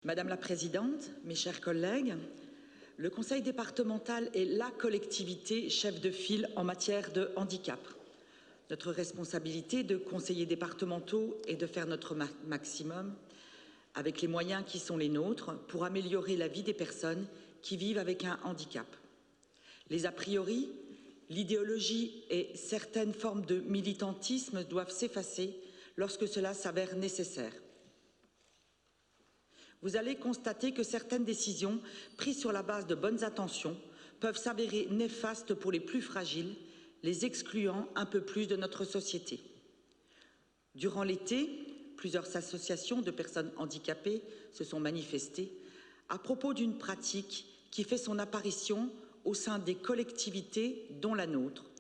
Madame la Présidente, mes chers collègues, le Conseil départemental est la collectivité chef de file en matière de handicap. Notre responsabilité de conseillers départementaux est de faire notre maximum avec les moyens qui sont les nôtres pour améliorer la vie des personnes qui vivent avec un handicap. Les a priori, l'idéologie et certaines formes de militantisme doivent s'effacer lorsque cela s'avère nécessaire. Vous allez constater que certaines décisions prises sur la base de bonnes intentions peuvent s'avérer néfastes pour les plus fragiles, les excluant un peu plus de notre société. Durant l'été, plusieurs associations de personnes handicapées se sont manifestées à propos d'une pratique qui fait son apparition au sein des collectivités dont la nôtre,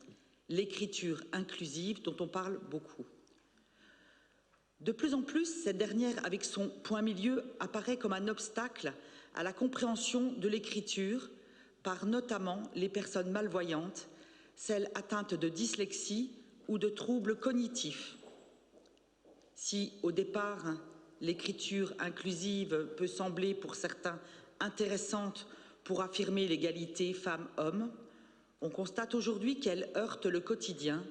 l'écriture inclusive dont on parle beaucoup. De plus en plus, cette dernière, avec son point milieu, apparaît comme un obstacle à la compréhension de l'écriture par notamment les personnes malvoyantes, celles atteintes de dyslexie ou de troubles cognitifs. Si, au départ, l'écriture inclusive peut sembler pour certains intéressante pour affirmer l'égalité femmes-hommes, on constate aujourd'hui qu'elle heurte le quotidien,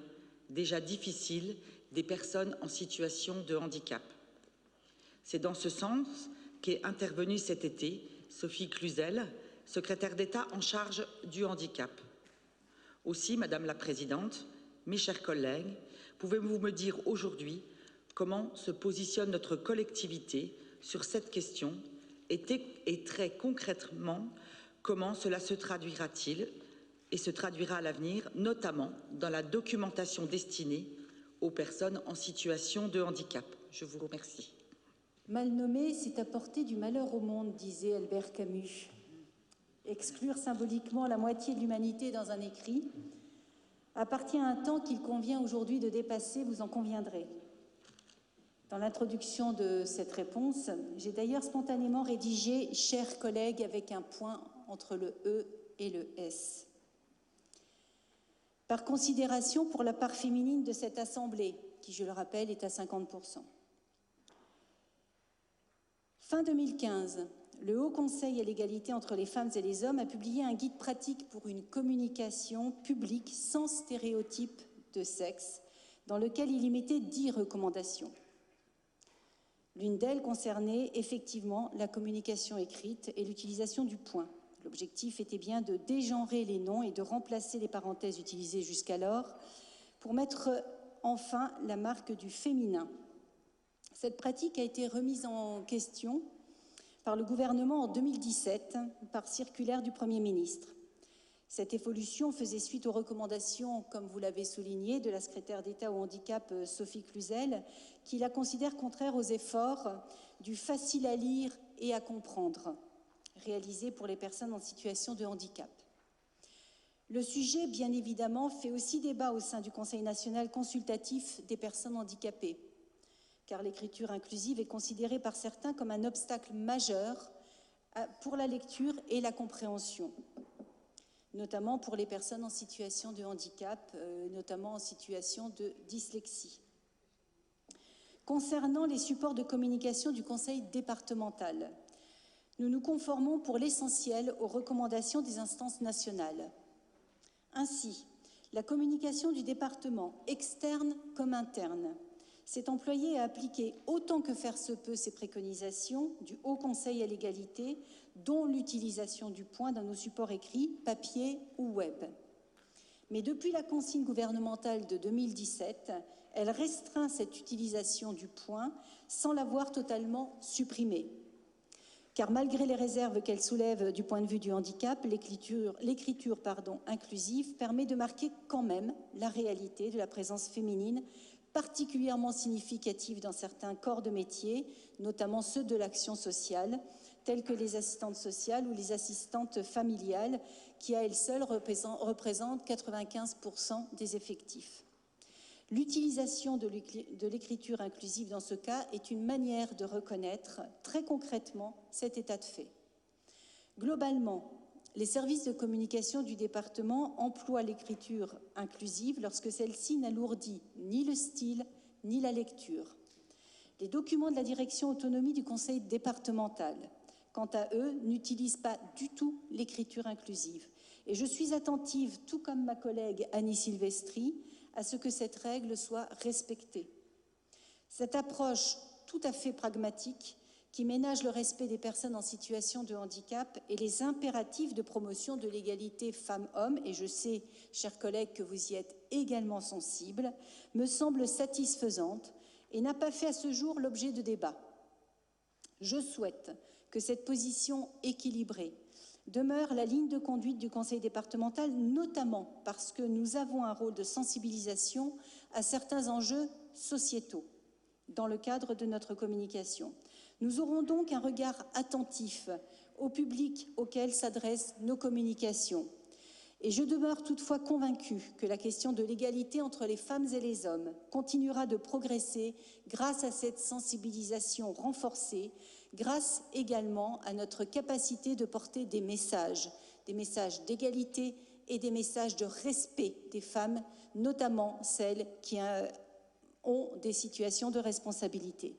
déjà difficile, des personnes en situation de handicap. C'est dans ce sens qu'est intervenue cet été Sophie Cluzel, secrétaire d'État en charge du handicap. Aussi, Madame la Présidente, mes chers collègues, pouvez-vous me dire aujourd'hui comment se positionne notre collectivité sur cette question et très concrètement, comment cela se traduira-t-il et se traduira à l'avenir, notamment dans la documentation destinée aux personnes en situation de handicap. Je vous remercie. Mal nommé, c'est apporter du malheur au monde, disait Albert Camus. Exclure symboliquement la moitié de l'humanité dans un écrit appartient à un temps qu'il convient aujourd'hui de dépasser, vous en conviendrez. Dans l'introduction de cette réponse, j'ai d'ailleurs spontanément rédigé « chers collègues » avec un point entre le E et le S. Par considération pour la part féminine de cette assemblée, qui, je le rappelle, est à 50%. Fin 2015, le Haut Conseil à l'égalité entre les femmes et les hommes a publié un guide pratique pour une communication publique sans stéréotype de sexe, dans lequel il y mettait 10 recommandations. L'une d'elles concernait effectivement la communication écrite et l'utilisation du point. L'objectif était bien de dégenrer les noms et de remplacer les parenthèses utilisées jusqu'alors pour mettre enfin la marque du féminin. Cette pratique a été remise en question par le gouvernement en 2017 par circulaire du Premier ministre. Cette évolution faisait suite aux recommandations, comme vous l'avez souligné, de la secrétaire d'État au handicap Sophie Cluzel, qui la considère contraire aux efforts du facile à lire et à comprendre, réalisé pour les personnes en situation de handicap. Le sujet, bien évidemment, fait aussi débat au sein du Conseil national consultatif des personnes handicapées, car l'écriture inclusive est considérée par certains comme un obstacle majeur pour la lecture et la compréhension, notamment pour les personnes en situation de handicap, notamment en situation de dyslexie. Concernant les supports de communication du Conseil départemental, nous nous conformons pour l'essentiel aux recommandations des instances nationales. Ainsi, la communication du département, externe comme interne, s'est employée à appliquer autant que faire se peut ces préconisations du Haut Conseil à l'égalité, dont l'utilisation du point dans nos supports écrits, papier ou web. Mais depuis la consigne gouvernementale de 2017, elle restreint cette utilisation du point sans l'avoir totalement supprimée. Car malgré les réserves qu'elle soulève du point de vue du handicap, l'écriture inclusive permet de marquer quand même la réalité de la présence féminine particulièrement significative dans certains corps de métier, notamment ceux de l'action sociale, tels que les assistantes sociales ou les assistantes familiales, qui à elles seules représentent 95% des effectifs. L'utilisation de l'écriture inclusive dans ce cas est une manière de reconnaître très concrètement cet état de fait. Globalement, les services de communication du département emploient l'écriture inclusive lorsque celle-ci n'alourdit ni le style ni la lecture. Les documents de la direction autonomie du conseil départemental quant à eux, n'utilisent pas du tout l'écriture inclusive. Et je suis attentive, tout comme ma collègue Annie Silvestri, à ce que cette règle soit respectée. Cette approche tout à fait pragmatique, qui ménage le respect des personnes en situation de handicap et les impératifs de promotion de l'égalité femmes-hommes, et je sais, chers collègues, que vous y êtes également sensibles, me semble satisfaisante et n'a pas fait à ce jour l'objet de débats. Je souhaite que cette position équilibrée demeure la ligne de conduite du Conseil départemental, notamment parce que nous avons un rôle de sensibilisation à certains enjeux sociétaux dans le cadre de notre communication. Nous aurons donc un regard attentif au public auquel s'adressent nos communications. Et je demeure toutefois convaincue que la question de l'égalité entre les femmes et les hommes continuera de progresser grâce à cette sensibilisation renforcée, grâce également à notre capacité de porter des messages d'égalité et des messages de respect des femmes, notamment celles qui ont des situations de responsabilité.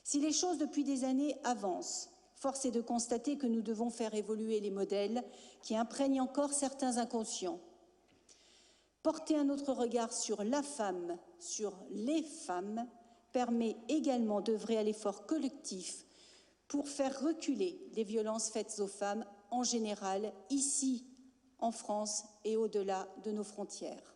Si les choses depuis des années avancent, force est de constater que nous devons faire évoluer les modèles qui imprègnent encore certains inconscients. Porter un autre regard sur la femme, sur les femmes, permet également d'œuvrer à l'effort collectif pour faire reculer les violences faites aux femmes en général, ici en France et au-delà de nos frontières.